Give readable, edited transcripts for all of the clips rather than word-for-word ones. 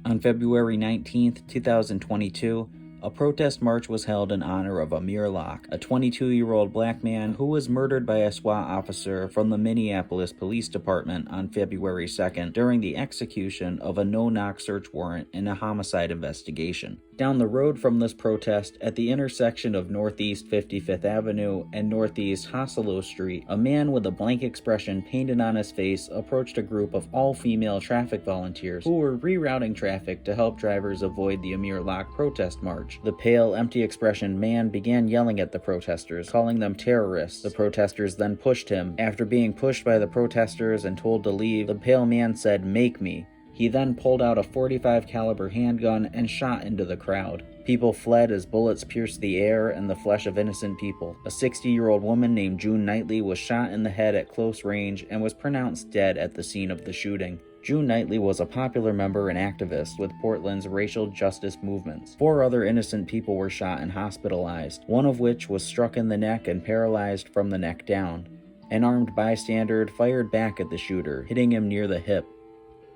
On February 19th, 2022, a protest march was held in honor of Amir Locke, a 22-year-old black man who was murdered by a SWAT officer from the Minneapolis Police Department on February 2nd during the execution of a no-knock search warrant in a homicide investigation. Down the road from this protest, at the intersection of Northeast 55th Avenue and Northeast Hoselo Street, a man with a blank expression painted on his face approached a group of all-female traffic volunteers who were rerouting traffic to help drivers avoid the Amir Locke protest march. The pale, empty-expression man began yelling at the protesters, calling them terrorists. The protesters then pushed him. After being pushed by the protesters and told to leave, the pale man said, "Make me." He then pulled out a .45 caliber handgun and shot into the crowd. People fled as bullets pierced the air and the flesh of innocent people. A 60-year-old woman named June Knightley was shot in the head at close range and was pronounced dead at the scene of the shooting. June Knightley was a popular member and activist with Portland's racial justice movements. 4 other innocent people were shot and hospitalized, one of which was struck in the neck and paralyzed from the neck down. An armed bystander fired back at the shooter, hitting him near the hip.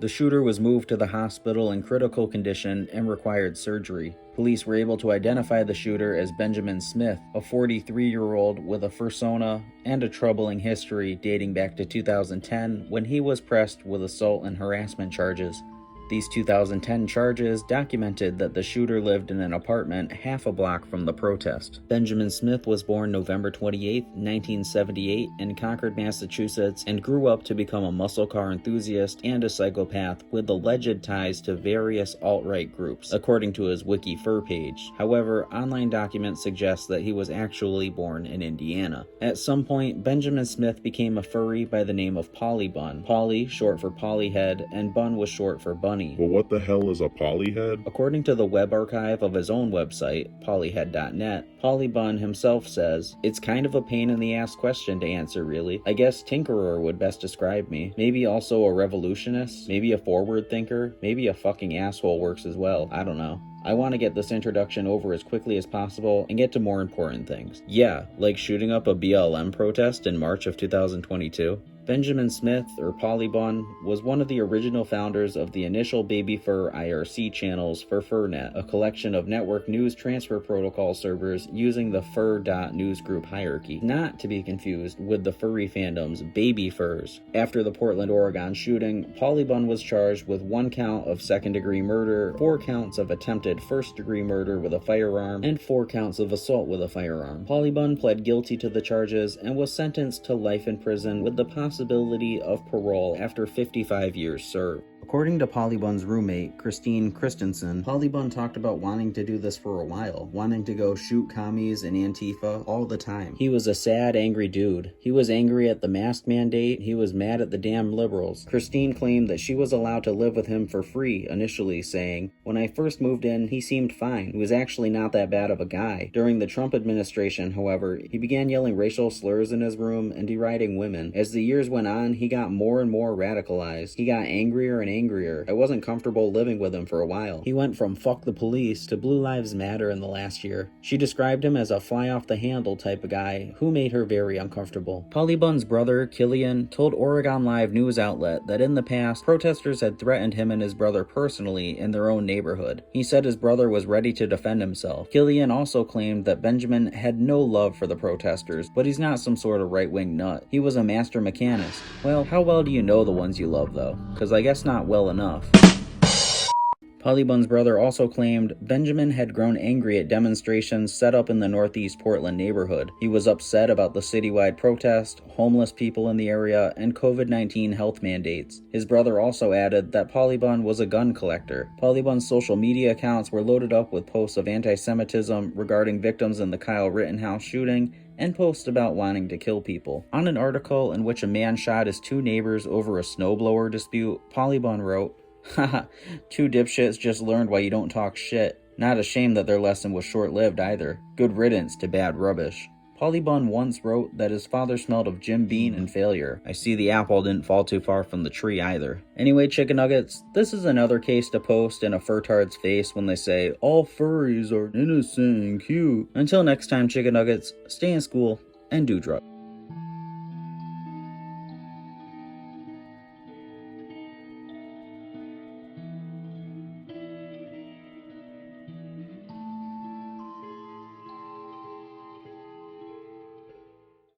The shooter was moved to the hospital in critical condition and required surgery. Police were able to identify the shooter as Benjamin Smith, a 43-year-old with a fursona and a troubling history dating back to 2010 when he was pressed with assault and harassment charges. These 2010 charges documented that the shooter lived in an apartment half a block from the protest. Benjamin Smith was born November 28, 1978 in Concord, Massachusetts, and grew up to become a muscle car enthusiast and a psychopath with alleged ties to various alt-right groups, according to his Wiki Fur page. However, online documents suggest that he was actually born in Indiana. At some point, Benjamin Smith became a furry by the name of Polybun. Poly, short for polyhead, and bun was short for bunny. But what the hell is a polyhead? According to the web archive of his own website, polyhead.net, Polybun himself says, "It's kind of a pain in the ass question to answer, really. I guess tinkerer would best describe me. Maybe also a revolutionist, maybe a forward thinker, maybe a fucking asshole works as well. I don't know. I want to get this introduction over as quickly as possible and get to more important things. Yeah, like shooting up a BLM protest in March of 2022. Benjamin Smith, or Polybun, was one of the original founders of the initial Baby Fur IRC channels for FurNet, a collection of network news transfer protocol servers using the fur.newsgroup hierarchy, not to be confused with the furry fandom's Baby Furs. After the Portland, Oregon shooting, Polybun was charged with 1 count of second-degree murder, 4 counts of attempted first-degree murder with a firearm, and 4 counts of assault with a firearm. Polybun pled guilty to the charges and was sentenced to life in prison with the possibility of parole after 55 years served. According to Polybun's roommate, Christine Christensen, Polybun talked about wanting to do this for a while, wanting to go shoot commies and Antifa all the time. He was a sad, angry dude. He was angry at the mask mandate, he was mad at the damn liberals. Christine claimed that she was allowed to live with him for free, initially saying, "When I first moved in, he seemed fine. He was actually not that bad of a guy." During the Trump administration, however, he began yelling racial slurs in his room and deriding women. As the years went on, he got more and more radicalized. He got angrier and angrier. I wasn't comfortable living with him for a while. He went from fuck the police to Blue Lives Matter in the last year. She described him as a fly off the handle type of guy who made her very uncomfortable. Polybun's brother, Killian, told Oregon Live news outlet that in the past, protesters had threatened him and his brother personally in their own neighborhood. He said his brother was ready to defend himself. Killian also claimed that Benjamin had no love for the protesters, but he's not some sort of right-wing nut. He was a master mechanist. Well, how well do you know the ones you love though? Cause I guess not well enough. Polybun's brother also claimed Benjamin had grown angry at demonstrations set up in the Northeast Portland neighborhood. He was upset about the citywide protest, homeless people in the area, and COVID-19 health mandates. His brother also added that Polybun was a gun collector. Polybun's social media accounts were loaded up with posts of anti-Semitism regarding victims in the Kyle Rittenhouse shooting and posts about wanting to kill people. On an article in which a man shot his 2 neighbors over a snowblower dispute, Polybun wrote, "Haha, 2 dipshits just learned why you don't talk shit. Not a shame that their lesson was short-lived either. Good riddance to bad rubbish." Polybun once wrote that his father smelled of Jim Beam and failure. I see the apple didn't fall too far from the tree either. Anyway, chicken nuggets, this is another case to post in a furtard's face when they say, all furries are innocent and cute. Until next time, chicken nuggets, stay in school and do drugs.